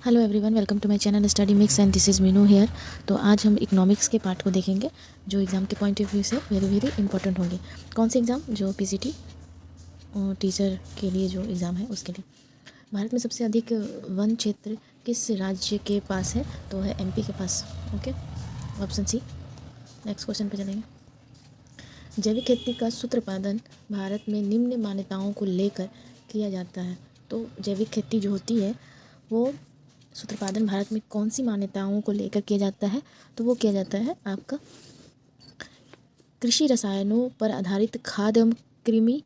Hello everyone, welcome to my channel study mix and this is Meenu here. तो आज हम economics के part को देखेंगे जो एग्ज़ाम के पॉइंट ऑफ व्यू से वेरी वेरी इंपॉर्टेंट होंगे। कौन से एग्ज़ाम? जो पीसीटी टीचर के लिए जो एग्ज़ाम है उसके लिए। भारत में सबसे अधिक वन क्षेत्र किस राज्य के पास है? तो है एमपी के पास। Okay, option C. Next question पे चलेंगे। जैविक खेती का सूत्रपादन भारत में निम्न मान्यताओं को लेकर किया जाता है। तो जैविक खेती जो होती है वो सूत्रपादन भारत में कौन सी मान्यताओं को लेकर किया जाता है? तो वो किया जाता है आपका कृषि रसायनों पर आधारित खाद एवं कृमि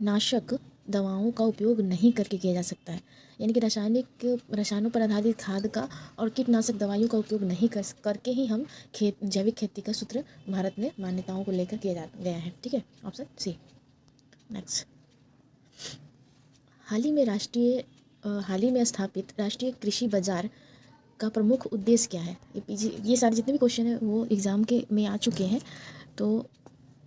नाशक दवाओं का उपयोग नहीं करके किया जा सकता है। यानी कि रसायनों पर आधारित खाद का और कीटनाशक दवाइयों का उपयोग नहीं करके ही हम जैविक खेती का सूत्र भारत में मान्यताओं को लेकर किया गया है। ठीक है, ऑप्शन सी। नेक्स्ट, हाल ही में स्थापित राष्ट्रीय कृषि बाजार का प्रमुख उद्देश्य क्या है? ये सारे जितने भी क्वेश्चन हैं वो एग्ज़ाम के में आ चुके हैं, तो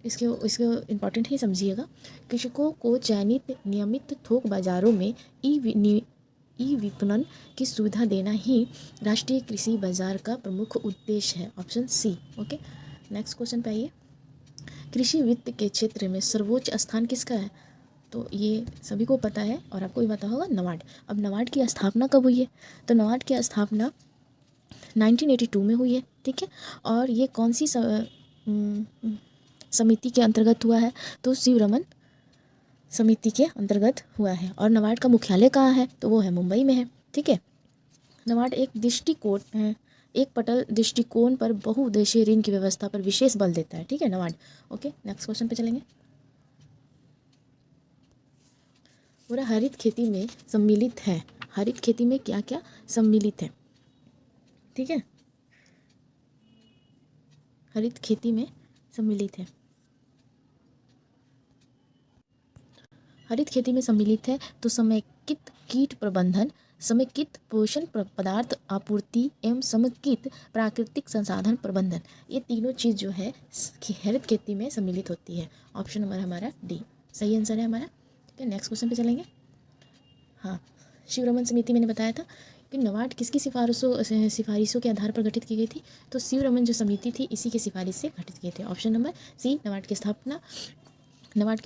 इसको इम्पॉर्टेंट ही समझिएगा। कृषकों को चयनित नियमित थोक बाज़ारों में ई विपणन की सुविधा देना ही राष्ट्रीय कृषि बाजार का प्रमुख उद्देश्य है। Option C. Okay, next question पे आइए। कृषि वित्त के क्षेत्र में सर्वोच्च स्थान किसका है? तो ये सभी को पता है और आपको भी पता होगा, नबार्ड। अब नबार्ड की स्थापना कब हुई है? तो नबार्ड की स्थापना 1982 में हुई है। ठीक है, और ये कौन सी समिति के अंतर्गत हुआ है? तो शिवरमन समिति के अंतर्गत हुआ है। और नबार्ड का मुख्यालय कहाँ है? तो वो है मुंबई में है। ठीक है, नबार्ड एक पटल दृष्टिकोण पर बहुउद्देशीय ऋण की व्यवस्था पर विशेष बल देता है। ठीक है, नबार्ड। ओके, नेक्स्ट क्वेश्चन पे चलेंगे। पूरा हरित खेती में सम्मिलित है। हरित खेती में क्या क्या सम्मिलित है? ठीक है, हरित खेती में सम्मिलित है। हरित खेती में सम्मिलित है तो समेकित कीट प्रबंधन, समेकित पोषण पदार्थ आपूर्ति एवं समेकित प्राकृतिक संसाधन प्रबंधन, ये तीनों चीज़ जो है हरित खेती में सम्मिलित होती है। ऑप्शन नंबर हमारा डी सही आंसर है हमारा। ठीक है, नेक्स्ट क्वेश्चन पे चलेंगे। हाँ, शिवरमन समिति मैंने बताया था कि नबार्ड किसकी सिफारिशों के आधार पर गठित की गई थी? तो शिवरमन जो समिति थी इसी की सिफारिश से गठित किए थे। ऑप्शन नंबर सी। नबार्ड की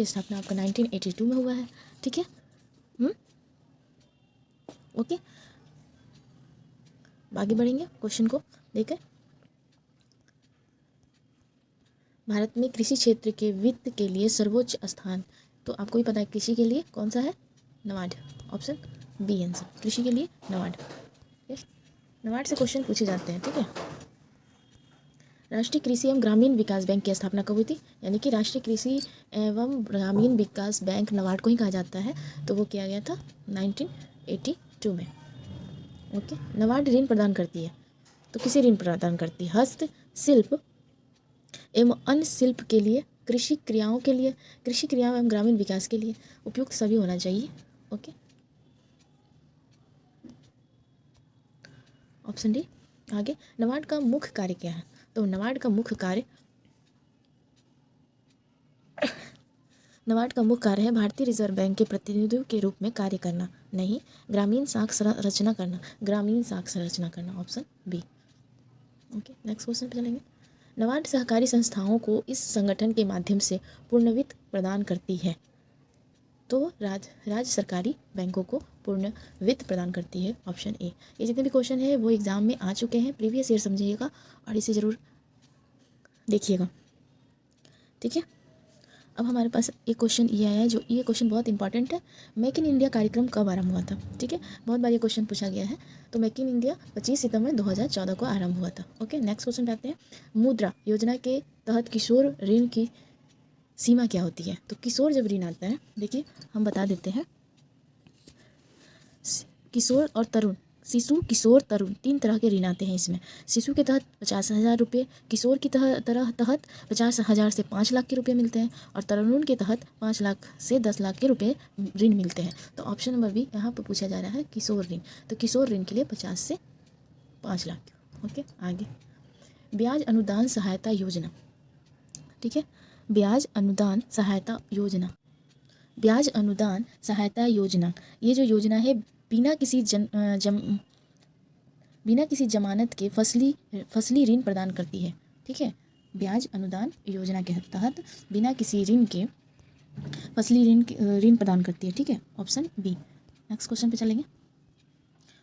स्थापना आपका 1982 में हुआ है। ठीक है, ओके, आगे बढ़ेंगे क्वेश्चन को लेकर। भारत में कृषि क्षेत्र के वित्त के लिए सर्वोच्च स्थान, तो आपको भी पता है कृषि के लिए कौन सा है? नबार्ड। ऑप्शन बी आंसर, कृषि के लिए नबार्ड। नबार्ड से क्वेश्चन पूछे जाते हैं। ठीक है, राष्ट्रीय कृषि एवं ग्रामीण विकास बैंक की स्थापना कब हुई थी? यानी कि राष्ट्रीय कृषि एवं ग्रामीण विकास बैंक नबार्ड को ही कहा जाता है, तो वो किया गया था 1982 में। ओके, नबार्ड ऋण प्रदान करती है, तो किसे ऋण प्रदान करती है? हस्तशिल्प एवं अन्य शिल्प के लिए, कृषि क्रियाओं एवं ग्रामीण विकास के लिए उपयुक्त सभी होना चाहिए। Okay, option D. आगे, नबार्ड का मुख्य कार्य क्या है? तो नबार्ड का मुख्य कार्य है भारतीय रिजर्व बैंक के प्रतिनिधियों के रूप में कार्य करना, नहीं, ग्रामीण साक्षरता करना। Option B. Okay, next question पे चलेंगे। नबार्ड सहकारी संस्थाओं को इस संगठन के माध्यम से पूर्ण वित्त प्रदान करती है, तो राज्य सरकारी बैंकों को पूर्ण वित्त प्रदान करती है। Option A. ये जितने भी क्वेश्चन है वो एग्जाम में आ चुके हैं, प्रीवियस ईयर समझिएगा और इसे ज़रूर देखिएगा। ठीक है, अब हमारे पास एक क्वेश्चन ये आया है, जो ये क्वेश्चन बहुत इंपॉर्टेंट है। मेक इन इंडिया कार्यक्रम कब आरंभ हुआ था? ठीक है, बहुत बार ये क्वेश्चन पूछा गया है। तो मेक इन इंडिया 25 सितंबर 2014 को आरंभ हुआ था। ओके, नेक्स्ट क्वेश्चन पे आते हैं। मुद्रा योजना के तहत किशोर ऋण की सीमा क्या होती है? तो किशोर जब ऋण आता है, देखिए हम बता देते हैं, किशोर और तरुण, शिशु, किशोर, तरुण, 3 तरह के ऋण आते हैं इसमें। शिशु के तहत 50,000 रुपये, किशोर की तहत 50,000 से 5 लाख के रुपये मिलते हैं, और तरुण के तहत 5 लाख से 10 लाख के रुपये ऋण मिलते हैं। तो ऑप्शन नंबर बी यहाँ पर पूछा जा रहा है, किशोर ऋण। तो किशोर ऋण के लिए 50 से 5 लाख। ओके, आगे, ब्याज अनुदान सहायता योजना। ठीक है, ब्याज अनुदान सहायता योजना, ये जो योजना है बिना किसी बिना किसी जमानत के फसली ऋण प्रदान करती है। ठीक है, ब्याज अनुदान योजना के तहत बिना किसी ऋण के फसली ऋण प्रदान करती है। ठीक है, ऑप्शन बी। नेक्स्ट क्वेश्चन पे चलेंगे।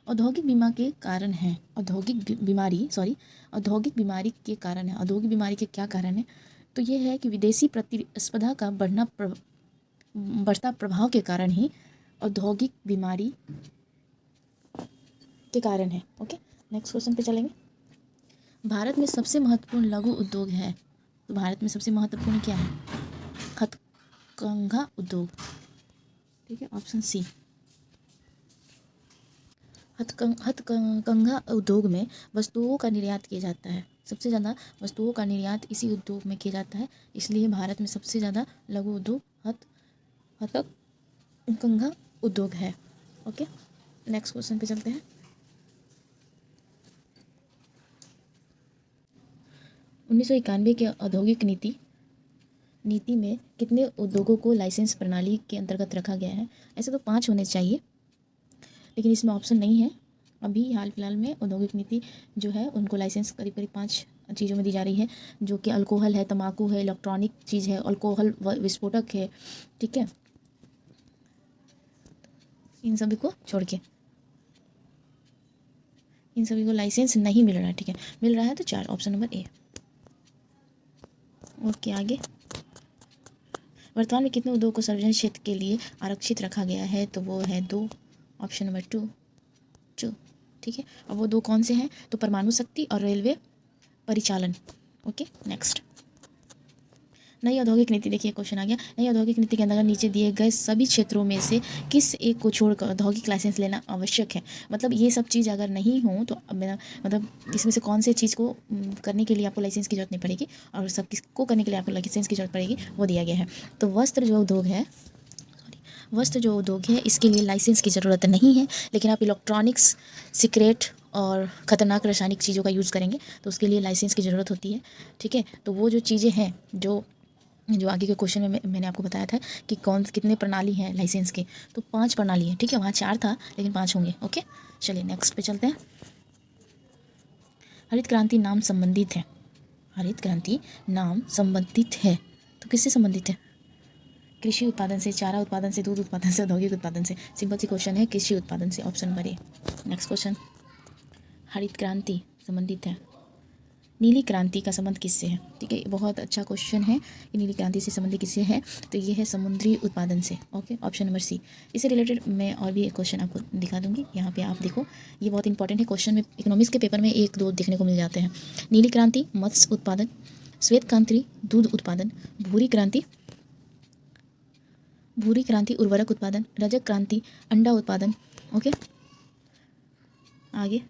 औद्योगिक बीमा के कारण है, औद्योगिक बीमारी के कारण है। औद्योगिक बीमारी के क्या कारण है? तो ये है कि विदेशी प्रतिस्पर्धा का बढ़ता प्रभाव के कारण ही औद्योगिक बीमारी के कारण है। ओके, नेक्स्ट क्वेश्चन पे चलेंगे। भारत में सबसे महत्वपूर्ण लघु उद्योग है, तो भारत में सबसे महत्वपूर्ण क्या है? हथकरघा उद्योग। ठीक है, ऑप्शन सी। हथकरघा उद्योग में वस्तुओं का निर्यात किया जाता है। सबसे ज़्यादा वस्तुओं का निर्यात इसी उद्योग में किया जाता है, इसलिए भारत में सबसे ज़्यादा लघु उद्योग हथकरघा उद्योग है। ओके, नेक्स्ट क्वेश्चन पे चलते हैं। 1991 के औद्योगिक नीति में कितने उद्योगों को लाइसेंस प्रणाली के अंतर्गत रखा गया है? ऐसे तो 5 होने चाहिए, लेकिन इसमें ऑप्शन नहीं है। अभी हाल फिलहाल में औद्योगिक नीति जो है उनको लाइसेंस करीब 5 चीज़ों में दी जा रही है, जो कि अल्कोहल है, तंबाकू है, इलेक्ट्रॉनिक चीज़ है, अल्कोहल विस्फोटक है। ठीक है, इन सभी को छोड़ के इन सभी को लाइसेंस नहीं मिल रहा है। ठीक है, मिल रहा है तो 4, ऑप्शन नंबर ए। ओके, आगे। वर्तमान में कितने उद्योग को सार्वजनिक क्षेत्र के लिए आरक्षित रखा गया है? तो वो है 2, ऑप्शन नंबर 2। ठीक है, और वो 2 कौन से हैं? तो परमाणु शक्ति और रेलवे परिचालन। Okay, next. नई औद्योगिक नीति, देखिए क्वेश्चन आ गया। नई औद्योगिक नीति के अंतर्गत नीचे दिए गए सभी क्षेत्रों में से किस एक को छोड़कर औद्योगिक लाइसेंस लेना आवश्यक है? मतलब ये सब चीज़ अगर नहीं हो तो मतलब इसमें से कौन से चीज़ को करने के लिए आपको लाइसेंस की जरूरत नहीं पड़ेगी और सब किसको करने के लिए आपको लाइसेंस की जरूरत पड़ेगी, वो दिया गया है। तो वस्त्र जो उद्योग है इसके लिए लाइसेंस की ज़रूरत नहीं है, लेकिन आप इलेक्ट्रॉनिक्स, सिगरेट और ख़तरनाक रासायनिक चीज़ों का यूज़ करेंगे तो उसके लिए लाइसेंस की ज़रूरत होती है। ठीक है, तो वो जो चीज़ें हैं जो आगे के क्वेश्चन में मैंने आपको बताया था कि कितने प्रणाली हैं लाइसेंस के, तो 5 प्रणाली है। ठीक है, वहाँ 4 था लेकिन 5 होंगे। ओके, चलिए नेक्स्ट पे चलते हैं। हरित क्रांति नाम संबंधित है। हरित क्रांति नाम संबंधित है तो किससे संबंधित है? कृषि उत्पादन से, चारा उत्पादन से, दूध उत्पादन से, औद्योगिक उत्पादन से। सिंपल सी क्वेश्चन है, कृषि उत्पादन से, option number A. Next question, हरित क्रांति संबंधित है। नीली क्रांति का संबंध किससे है? ठीक है, बहुत अच्छा क्वेश्चन है कि नीली क्रांति से संबंधित किससे है, तो ये है समुद्री उत्पादन से। Okay, option number C. इससे रिलेटेड मैं और भी एक क्वेश्चन आपको दिखा दूंगी, यहाँ पे आप देखो, ये बहुत इंपॉर्टेंट है क्वेश्चन में, इकोनॉमिक्स के पेपर में 1-2 देखने को मिल जाते हैं। नीली क्रांति मत्स्य उत्पादन, श्वेत क्रांति दूध उत्पादन, भूरी क्रांति उर्वरक उत्पादन, रजत क्रांति अंडा उत्पादन। ओके, आगे।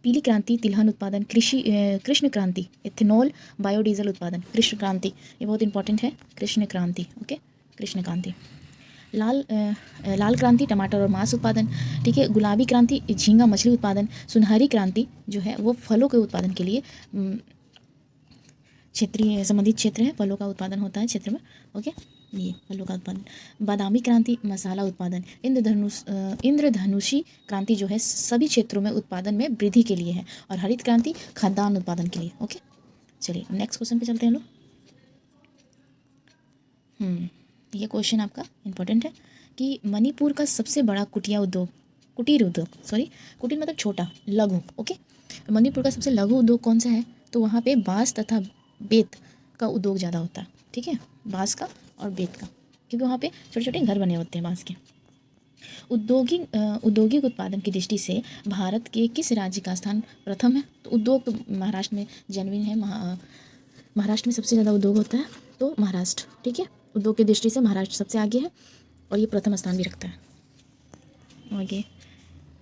पीली क्रांति तिलहन उत्पादन, कृष्ण क्रांति एथेनॉल बायोडीजल उत्पादन। कृष्ण क्रांति, ये बहुत इंपॉर्टेंट है, कृष्ण क्रांति। ओके, कृष्ण क्रांति। लाल क्रांति टमाटर और मांस उत्पादन। ठीक है, गुलाबी क्रांति झींगा मछली उत्पादन। सुनहरी क्रांति जो है वो फलों के उत्पादन के लिए क्षेत्रीय संबंधित क्षेत्र है, फलों का उत्पादन होता है क्षेत्र में। ओके, ये फलों का उत्पादन। बादामी क्रांति मसाला उत्पादन। इंद्रधनुषी क्रांति जो है सभी क्षेत्रों में उत्पादन में वृद्धि के लिए है, और हरित क्रांति खाद्यान्न उत्पादन के लिए। ओके, चलिए नेक्स्ट क्वेश्चन पे चलते हैं लोग। ये क्वेश्चन आपका इंपॉर्टेंट है कि मणिपुर का सबसे बड़ा कुटीर उद्योग कुटीर मतलब छोटा, लघु। ओके, मणिपुर का सबसे लघु उद्योग कौन सा है? तो वहाँ पे बांस तथा बेत का उद्योग ज़्यादा होता है। ठीक है, बांस का और बेत का, क्योंकि वहाँ पे छोटे छोटे घर बने होते हैं बांस के। औद्योगिक उत्पादन की दृष्टि से भारत के किस राज्य का स्थान प्रथम है? तो उद्योग तो महाराष्ट्र में जेन्युइन है, महाराष्ट्र में सबसे ज़्यादा उद्योग होता है, तो महाराष्ट्र। ठीक है, उद्योग की दृष्टि से महाराष्ट्र सबसे आगे है और ये प्रथम स्थान भी रखता है। आगे,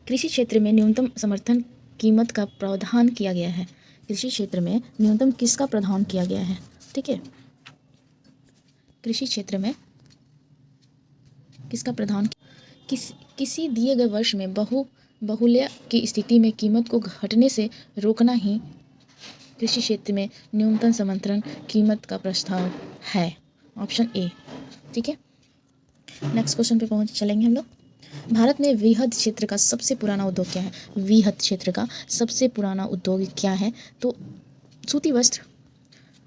कृषि क्षेत्र में न्यूनतम समर्थन कीमत का प्रावधान किया गया है। कृषि क्षेत्र में न्यूनतम किसका प्रावधान किया गया है? ठीक है, कृषि क्षेत्र में किसका प्रावधान? किसी दिए गए वर्ष में बहुल्य की स्थिति में कीमत को घटने से रोकना ही कृषि क्षेत्र में न्यूनतम समर्थन कीमत का प्रस्ताव है, ऑप्शन ए। ठीक है, नेक्स्ट क्वेश्चन पे चलेंगे हम लोग। भारत में वृहद क्षेत्र का सबसे पुराना उद्योग क्या है? वृहद क्षेत्र का सबसे पुराना उद्योग क्या है? तो सूती वस्त्र।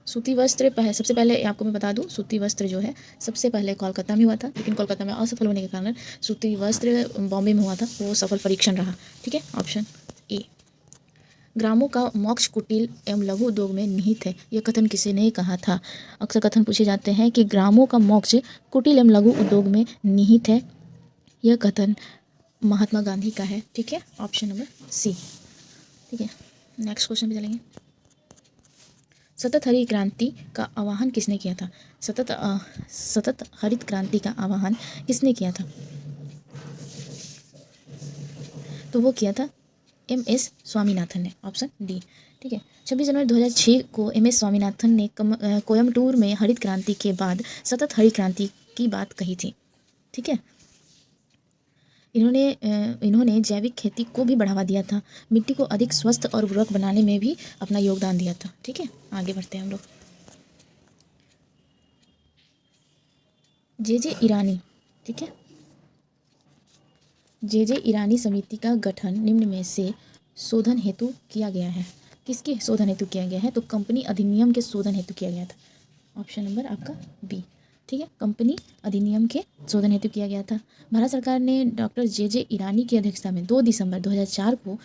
सूती वस्त्र सबसे पहले आपको मैं बता दूं, सूती वस्त्र जो है सबसे पहले कोलकाता में हुआ था, लेकिन कोलकाता में असफल होने के कारण सूती वस्त्र बॉम्बे में हुआ था, वो सफल परीक्षण रहा। ठीक है, ऑप्शन ए। ग्रामों का मोक्ष कुटिल एवं लघु उद्योग में निहित है, यह कथन किसने कहा था? अक्सर कथन पूछे जाते हैं कि ग्रामों का मोक्ष कुटिल एवं लघु उद्योग में निहित है, यह कथन महात्मा गांधी का है। ठीक है, ऑप्शन नंबर सी। ठीक है, नेक्स्ट क्वेश्चन पे चलेंगे। सतत हरित क्रांति का आह्वान किसने किया था? सतत हरित क्रांति का आह्वान किसने किया था? तो वो किया था एम.एस. स्वामीनाथन ने, ऑप्शन डी। ठीक है, 26 जनवरी 2006 को एम.एस. स्वामीनाथन ने कोयम्बटूर में हरित क्रांति के बाद सतत हरित क्रांति की बात कही थी। ठीक है, इन्होंने जैविक खेती को भी बढ़ावा दिया था, मिट्टी को अधिक स्वस्थ और उर्वरक बनाने में भी अपना योगदान दिया था। ठीक है, आगे बढ़ते हैं हम लोग। जे ईरानी। ठीक है, जे ईरानी समिति का गठन निम्न में से शोधन हेतु किया गया है? किसके शोधन हेतु किया गया है? तो कंपनी अधिनियम के शोधन हेतु किया गया था। ऑप्शन नंबर आपका बी। ठीक है, कंपनी अधिनियम के शोधन हेतु किया गया था। भारत सरकार ने डॉक्टर जे ईरानी की अध्यक्षता में 2 दिसंबर 2004 को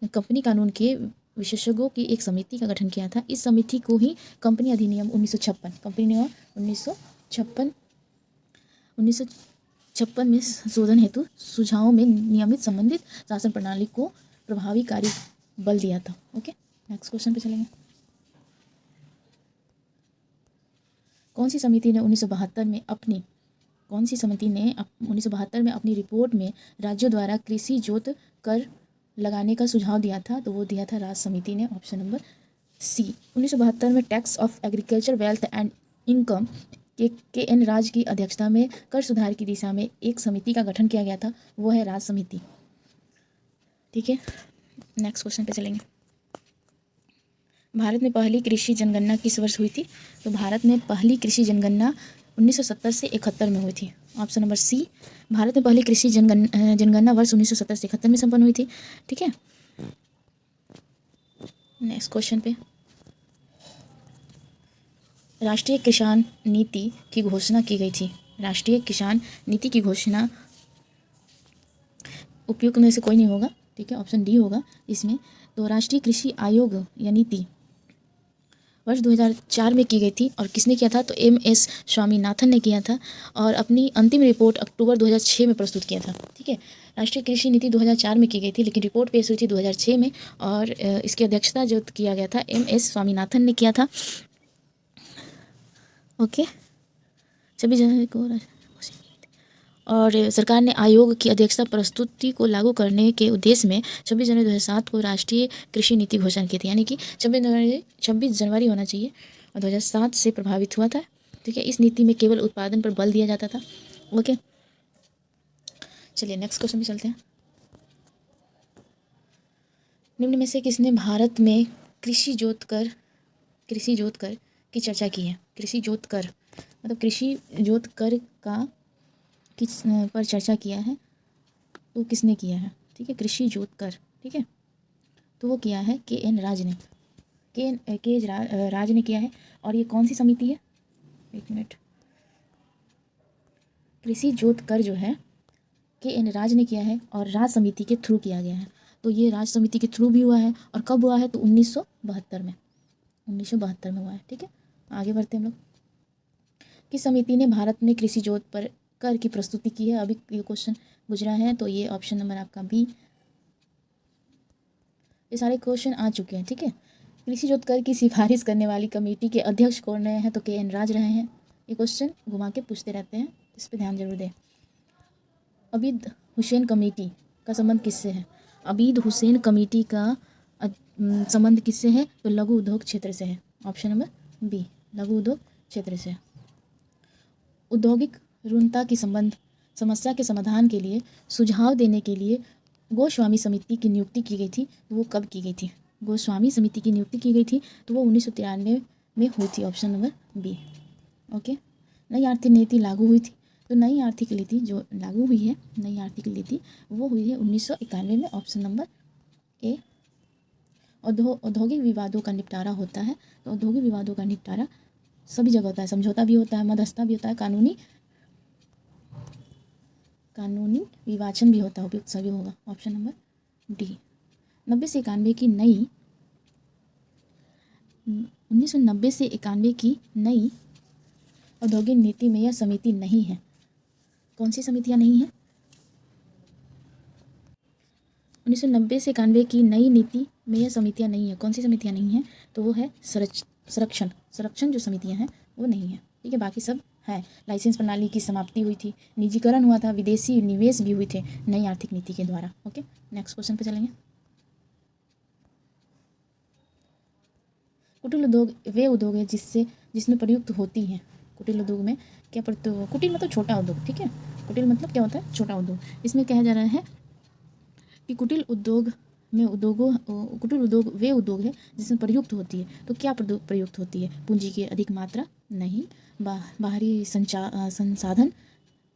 कंपनी कानून के विशेषज्ञों की एक समिति का गठन किया था। इस समिति को ही कंपनी अधिनियम 1956, कंपनी नियम 1956 में शोधन हेतु सुझावों में नियमित संबंधित शासन प्रणाली को प्रभावी कार्य बल दिया था। ओके, नेक्स्ट क्वेश्चन पे चलेंगे। कौन सी समिति ने 1972 में अपनी रिपोर्ट में राज्यों द्वारा कृषि जोत कर लगाने का सुझाव दिया था? तो वो दिया था राज्य समिति ने, ऑप्शन नंबर सी। 1972 में tax of agriculture wealth and income के एन राज की अध्यक्षता में कर सुधार की दिशा में एक समिति का गठन किया गया था, वो है राज्य समिति। ठीक है, नेक्स्ट क्वेश्चन पे चलेंगे। भारत में पहली कृषि जनगणना किस वर्ष हुई थी? तो भारत में पहली कृषि जनगणना 1970 से 71 में हुई थी, ऑप्शन नंबर सी। भारत में पहली कृषि जनगणना वर्ष 1970 से 71 में संपन्न हुई थी। ठीक है, नेक्स्ट क्वेश्चन पे। राष्ट्रीय किसान नीति की घोषणा की गई थी। राष्ट्रीय किसान नीति की घोषणा उपयुक्त में से कोई नहीं होगा। ठीक है, ऑप्शन डी होगा इसमें। तो राष्ट्रीय कृषि आयोग या नीति वर्ष 2004 में की गई थी, और किसने किया था? तो एम.एस. स्वामीनाथन ने किया था, और अपनी अंतिम रिपोर्ट अक्टूबर 2006 में प्रस्तुत किया था। ठीक है, राष्ट्रीय कृषि नीति 2004 में की गई थी, लेकिन रिपोर्ट पेश हुई थी 2006 में, और इसकी अध्यक्षता जो किया गया था एम.एस. स्वामीनाथन ने किया था। ओके, 26 जनवरी को और सरकार ने आयोग की अध्यक्षता प्रस्तुति को लागू करने के उद्देश्य में 26 जनवरी 2007 को राष्ट्रीय कृषि नीति घोषणा की थी, यानी कि 26 जनवरी होना चाहिए, और 2007 से प्रभावित हुआ था। ठीक है, इस नीति में केवल उत्पादन पर बल दिया जाता था। ओके, चलिए नेक्स्ट क्वेश्चन पे चलते हैं। निम्न में से किसने भारत में कृषि जोत कर की चर्चा की है? कृषि जोत कर मतलब कृषि जोत कर का किस पर चर्चा किया है? तो किसने किया है? ठीक है, कृषि जोत कर। ठीक है, तो वो किया है के.एन. राज ने, राज ने किया है। और ये कौन सी समिति है? एक मिनट, कृषि जोत कर जो है के.एन. राज ने किया है, और राज समिति के थ्रू किया गया है। तो ये राज समिति के थ्रू भी हुआ है, और कब हुआ है? तो 1972 में हुआ है। ठीक है, आगे बढ़ते हैं हम लोग। किस समिति ने भारत में कृषि जोत पर कर की प्रस्तुति की है? अभी ये क्वेश्चन गुजरा है, तो ये ऑप्शन नंबर आपका बी। ये सारे क्वेश्चन आ चुके हैं। ठीक है, कृषि जोत कर की सिफारिश करने वाली कमेटी के अध्यक्ष कौन रहे हैं? तो के.एन. राज रहे हैं। ये क्वेश्चन घुमा के पूछते रहते हैं, इस पर ध्यान जरूर दें। अबीद हुसैन कमेटी का संबंध किससे है? अबीद हुसैन कमेटी का संबंध किससे है? तो लघु उद्योग क्षेत्र से है, ऑप्शन नंबर बी, लघु उद्योग क्षेत्र से। औद्योगिक ऋणता की समस्या के समाधान के लिए सुझाव देने के लिए गोस्वामी समिति की नियुक्ति की गई थी, तो वो कब की गई थी? गोस्वामी समिति की नियुक्ति की गई थी, तो वो 1993 में हुई थी, ऑप्शन नंबर बी। ओके, नई आर्थिक नीति लागू हुई थी, तो नई आर्थिक नीति जो लागू हुई है, नई आर्थिक नीति वो हुई है 1991 में। Option number A. औद्योगिक विवादों का निपटारा होता है। तो औद्योगिक विवादों का निपटारा सभी जगह होता है, समझौता भी होता है, मध्यस्थता भी होता है, कानूनी विवाचन भी होता है, उपयुक्त सभी होगा। Option number D. 1990 से 91 की नई औद्योगिक नीति में यह समिति नहीं है। कौन सी समितियां नहीं है? 1990 से 91 की नई नीति में यह समितियां नहीं है। कौन सी समितियां नहीं हैं? तो वो है संरक्षण जो समितियां हैं वो नहीं है। ठीक है, बाकी सब है। लाइसेंस प्रणाली की समाप्ति हुई थी, निजीकरण हुआ था, विदेशी निवेश भी हुए थे नई आर्थिक नीति के द्वारा। ओके, नेक्स्ट क्वेश्चन पे चलेंगे। कुटीर उद्योग वे उद्योग है जिसमें प्रयुक्त होती हैं। कुटीर उद्योग में क्या प्रयुक्त? कुटीर मतलब छोटा उद्योग। ठीक है, कुटीर मतलब क्या होता है? छोटा उद्योग। इसमें कहा जा रहा है कि कुटीर उद्योग वे उद्योग है जिसमें प्रयुक्त होती है। तो क्या प्रयुक्त होती है? पूंजी की अधिक मात्रा? नहीं। बाहरी संसाधन?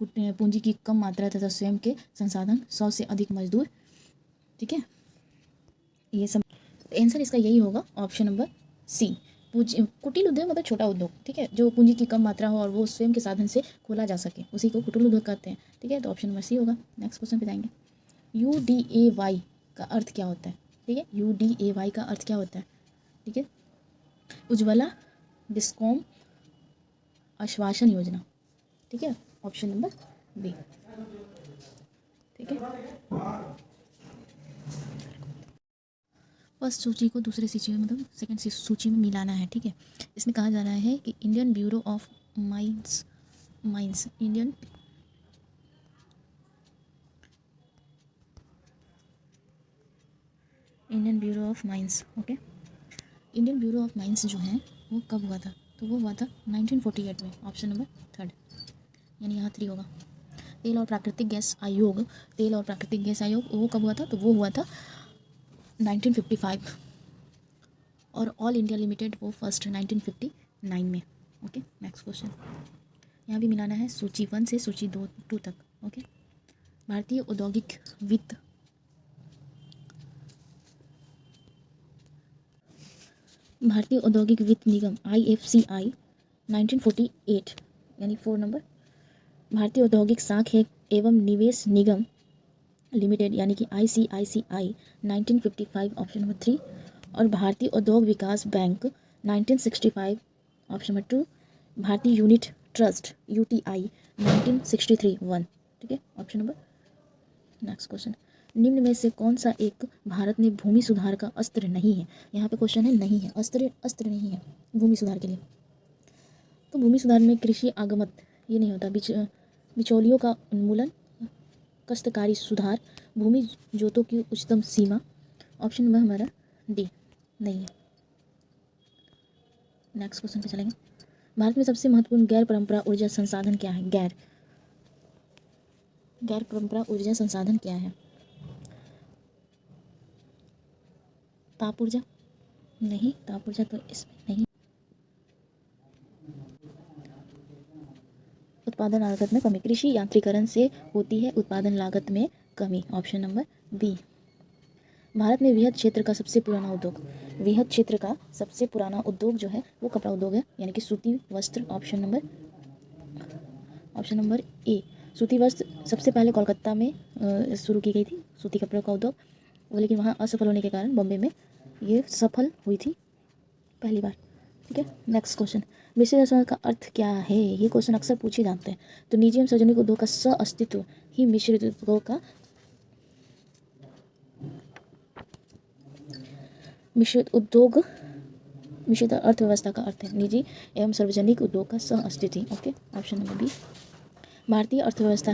पूंजी की कम मात्रा तथा स्वयं के संसाधन? 100 से अधिक मजदूर? ठीक है, ये सब आंसर इसका यही होगा, ऑप्शन नंबर सी। कुटीर उद्योग मतलब छोटा उद्योग। ठीक है, जो पूंजी की कम मात्रा हो और वो स्वयं के साधन से खोला जा सके, उसी को कुटीर उद्योग कहते हैं। ठीक है, तो ऑप्शन नंबर सी होगा। नेक्स्ट क्वेश्चन पे जाएंगे। UDAY का अर्थ क्या होता है? ठीक है, UDAY का अर्थ क्या होता है? ठीक है, उज्ज्वला डिस्कॉम आश्वासन योजना। ठीक है, ऑप्शन नंबर बी। ठीक है, फर्स्ट सूची को दूसरे सूची में मतलब सेकंड सूची में मिलाना है। ठीक है, इसमें कहा जा रहा है कि Indian bureau of mines Indian bureau of mines. Okay, Indian bureau of mines जो है वो कब हुआ था? तो वो हुआ था 1948 में। ऑप्शन नंबर थर्ड, यानी यहाँ 3 होगा। तेल और प्राकृतिक गैस आयोग वो कब हुआ था? तो वो हुआ था 1955। और ऑल इंडिया लिमिटेड वो फर्स्ट 1959 में। Okay, next question. यहाँ भी मिलाना है सूची 1 से सूची 2 तक। ओके, भारतीय औद्योगिक वित्त निगम IFCI 1948 यानी 4 नंबर। भारतीय औद्योगिक साख एवं निवेश निगम लिमिटेड यानी कि ICICI 1955 ऑप्शन नंबर 3। और भारतीय उद्योग विकास बैंक 1965 ऑप्शन नंबर 2। भारतीय यूनिट ट्रस्ट UTI 1963 1। ठीक है, ऑप्शन नंबर। Next question. निम्न में से कौन सा एक भारत में भूमि सुधार का अस्त्र नहीं है? यहाँ पे क्वेश्चन है नहीं है, अस्त्र नहीं है भूमि सुधार के लिए। तो भूमि सुधार में कृषि आगमत ये नहीं होता, बिचौलियों का उन्मूलन, काश्तकारी सुधार, भूमि जोतों की उच्चतम सीमा। ऑप्शन नंबर हमारा डी नहीं है। नेक्स्ट क्वेश्चन पे चलेंगे। भारत में सबसे महत्वपूर्ण गैर परंपरा ऊर्जा संसाधन क्या है? गैर परंपरा ऊर्जा संसाधन क्या है? ताप ऊर्जा? नहीं, ताप ऊर्जा तो इसमें नहीं। उत्पादन लागत में कमी, कृषि यांत्रिकरण से होती है उत्पादन लागत में कमी। Option number B. भारत में वृहद क्षेत्र का सबसे पुराना उद्योग जो है वो कपड़ा उद्योग है, यानी कि सूती वस्त्र। Option number A. सूती वस्त्र सबसे पहले कोलकाता में शुरू की गई थी, सूती कपड़ों का उद्योग वो, लेकिन वहाँ असफल होने के कारण बॉम्बे में ये सफल हुई थी पहली बार। ठीक है, नेक्स्ट क्वेश्चन। मिश्रित अर्थव्यवस्था का अर्थ क्या है? ये क्वेश्चन अक्सर पूछे जाते हैं। तो निजी एवं सार्वजनिक उद्योग का सह अस्तित्व ही मिश्रित अर्थव्यवस्था का अर्थ है। निजी एवं सार्वजनिक उद्योग का सह अस्तित्व। Okay, option number B. भारतीय अर्थव्यवस्था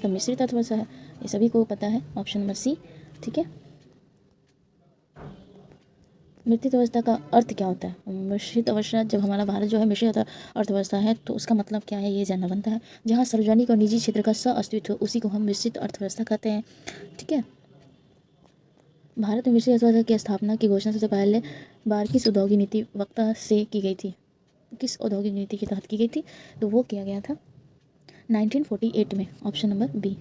मिश्रित अर्थव्यवस्था है, ये सभी को पता है। Option number C. ठीक है, मिश्रित अवस्था का अर्थ क्या होता है? मिश्रित अवस्था, जब हमारा भारत जो है मिश्रित अर्थव्यवस्था है तो उसका मतलब क्या है ये जानना बनता है। जहाँ सार्वजनिक और निजी क्षेत्र का सह अस्तित्व उसी को हम मिश्रित अर्थव्यवस्था कहते हैं। ठीक है, भारत में मिश्रित अर्थव्यवस्था की स्थापना की घोषणा सबसे पहले बार किस औद्योगिक नीति वक्ता से की गई थी? किस औद्योगिक नीति के तहत की गई थी? तो वो किया गया था 1948 में, ऑप्शन नंबर बी।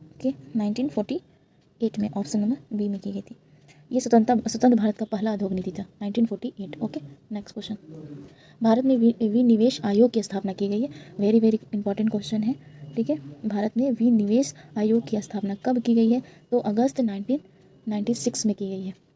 ओके, 1948 में, ऑप्शन नंबर बी में की गई थी। ये स्वतंत्र भारत का पहला उद्योग नीति था, 1948। Okay, next question. भारत में विनिवेश आयोग की स्थापना की गई है। वेरी वेरी इंपॉर्टेंट क्वेश्चन है, ठीक है। भारत में विनिवेश आयोग की स्थापना कब की गई है? तो अगस्त 1996 में की गई है।